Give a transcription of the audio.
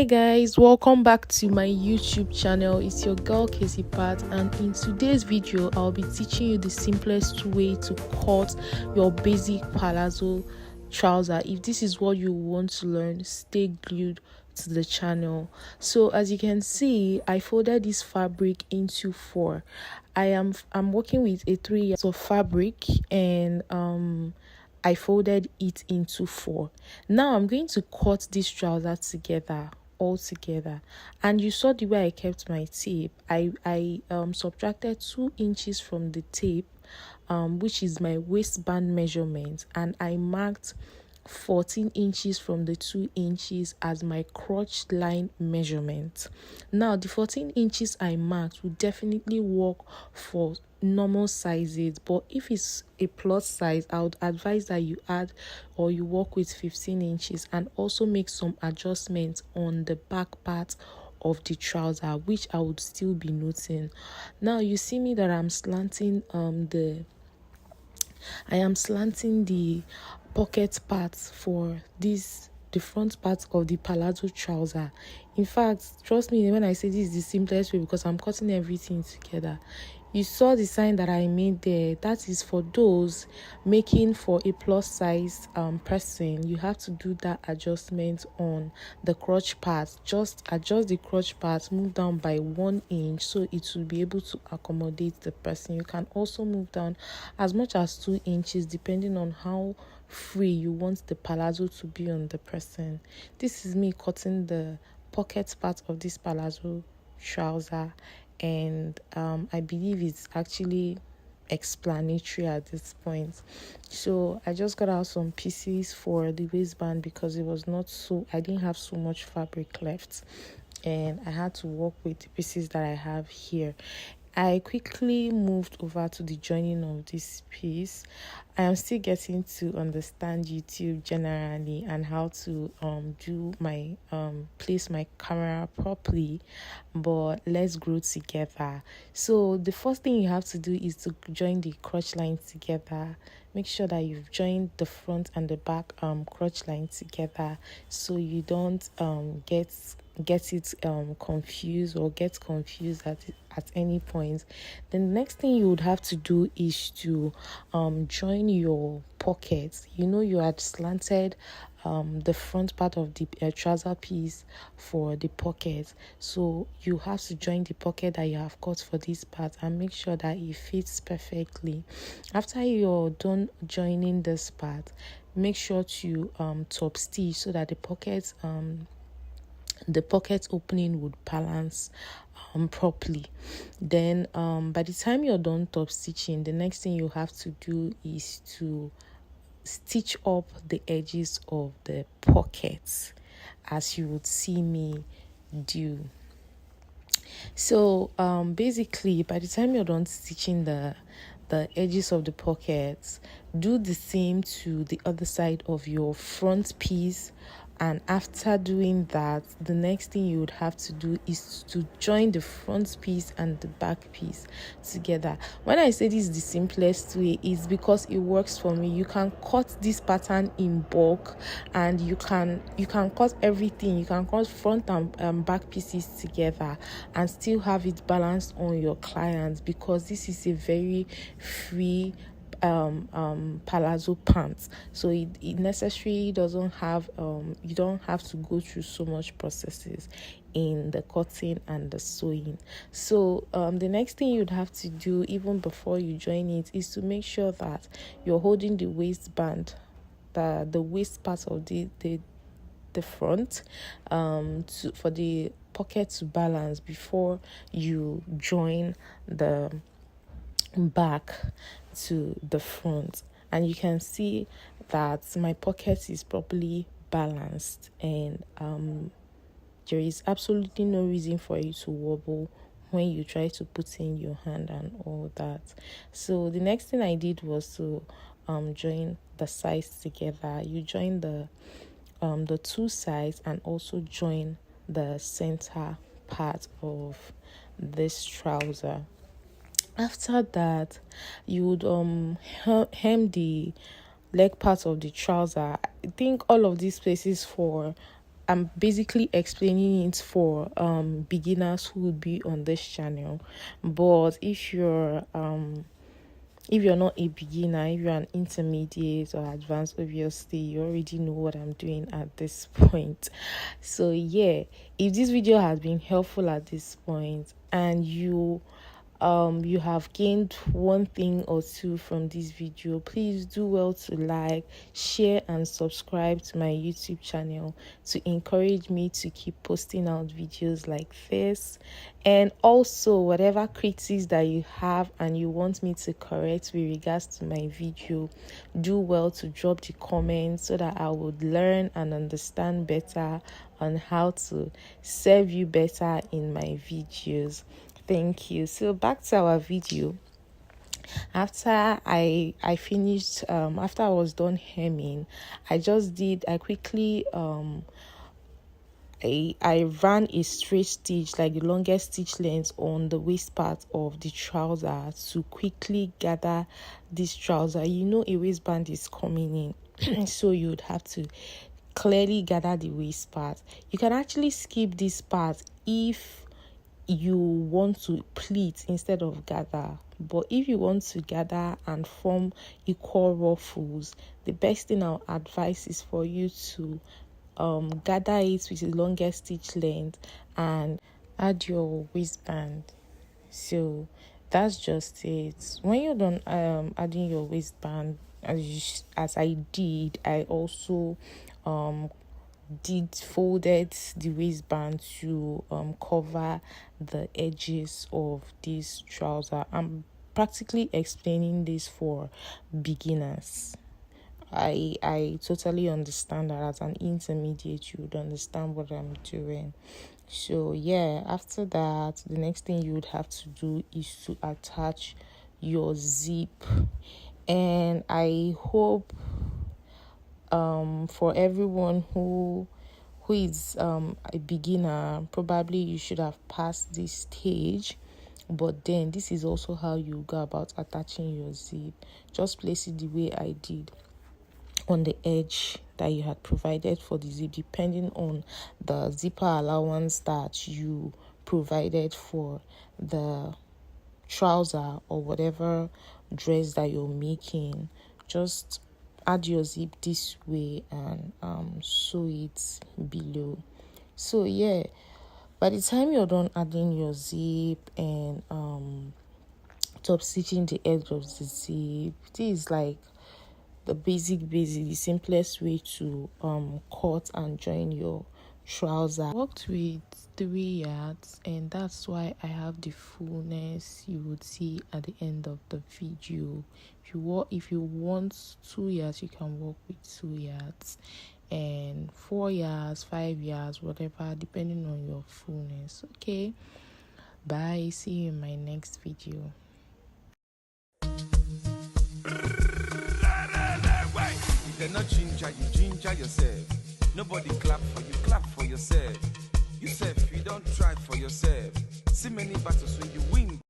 Hi guys, welcome back to my YouTube channel. It's your girl Casey Pat, and in today's video I'll be teaching you the simplest way to cut your basic palazzo trouser. If this is what you want to learn, stay glued to the channel. So as you can see, I folded this fabric into four. I'm working with a 3 yards of fabric, and I folded it into four. Now I'm going to cut this trouser together, all together. And you saw the way I kept my tape. I subtracted 2 inches from the tape, which is my waistband measurement, and I marked 14 inches from the 2 inches as my crotch line measurement. Now the 14 inches I marked will definitely work for normal sizes, but if it's a plus size, I would advise that you add or you work with 15 inches and also make some adjustments on the back part of the trouser, which I would still be noting. Now you see me that I'm slanting the pocket parts for the front part of the palazzo trouser. In fact, trust me when I say this is the simplest way, because I'm cutting everything together. You saw the sign that I made there. That is for those making for a plus size person. You have to do that adjustment on the crotch part. Just adjust the crotch part, move down by 1 inch so it will be able to accommodate the person. You can also move down as much as 2 inches depending on how free you want the palazzo to be on the person. This is me cutting the pocket part of this palazzo trouser, and I believe it's actually explanatory at this point. So I just got out some pieces for the waistband because it was not so, I didn't have so much fabric left, and I had to work with the pieces that I have here. I quickly moved over to the joining of this piece. I am still getting to understand YouTube generally and how to do my place my camera properly, but let's grow together. So the first thing you have to do is to join the crotch line together. Make sure that you've joined the front and the back crotch line together, so you don't get it confused or get confused at any point. Then the next thing you would have to do is to join your pockets. You know, you had slanted the front part of the trouser piece for the pocket, so you have to join the pocket that you have cut for this part and make sure that it fits perfectly. After you're done joining this part, make sure to top stitch so that the pocket opening would balance properly. Then by the time you're done top stitching, the next thing you have to do is to stitch up the edges of the pockets, as you would see me do. So basically, by the time you're done stitching the edges of the pockets, do the same to the other side of your front piece. And after doing that, the next thing you would have to do is to join the front piece and the back piece together. When I say this is the simplest way, it's because it works for me. You can cut this pattern in bulk, and you can cut everything. You can cut front and back pieces together and still have it balanced on your clients, because this is a very free palazzo pants, so it necessarily doesn't have you don't have to go through so much processes in the cutting and the sewing. So the next thing you'd have to do even before you join it is to make sure that you're holding the waistband, the waist part of the front for the pocket to balance before you join the back to the front. And you can see that my pocket is properly balanced, and there is absolutely no reason for you to wobble when you try to put in your hand and all that. So the next thing I did was to join the sides together. You join the two sides and also join the center part of this trouser. After that, you would hem the leg part of the trouser. I think all of these places for I'm basically explaining it for beginners who would be on this channel. But if you're not a beginner, if you're an intermediate or advanced, obviously you already know what I'm doing at this point. So yeah, if this video has been helpful at this point and you have gained one thing or two from this video, please do well to like, share and subscribe to my YouTube channel to encourage me to keep posting out videos like this. And also, whatever critiques that you have and you want me to correct with regards to my video, do well to drop the comments so that I would learn and understand better on how to serve you better in my videos. Thank you. So back to our video. After I finished after I was done hemming, I quickly I ran a straight stitch, like the longest stitch length, on the waist part of the trouser to quickly gather this trouser. You know a waistband is coming in so you'd have to clearly gather the waist part. You can actually skip this part if you want to pleat instead of gather, but if you want to gather and form equal ruffles, the best thing I'll advise is for you to gather it with the longest stitch length and add your waistband. So that's just it. When you're done adding your waistband, as I did, I also folded the waistband to cover the edges of this trouser. I'm practically explaining this for beginners. I totally understand that as an intermediate you would understand what I'm doing. So yeah, after that, the next thing you would have to do is to attach your zip. And I hope for everyone who is a beginner, probably you should have passed this stage, but then this is also how you go about attaching your zip. Just place it the way I did on the edge that you had provided for the zip, depending on the zipper allowance that you provided for the trouser or whatever dress that you're making. Just add your zip this way and sew it below. So yeah, by the time you're done adding your zip and top stitching the edge of the zip, this is like the the simplest way to cut and join your trouser. I worked with 3 yards, and that's why I have the fullness you would see at the end of the video. If you want 2 yards, you can work with 2 yards, and 4 yards, 5 yards, whatever, depending on your fullness. Okay, bye. See you in my next video. They're not ginger, you ginger yourself. Nobody clap for you, clap for yourself. You self, you don't try for yourself. See many battles when you win.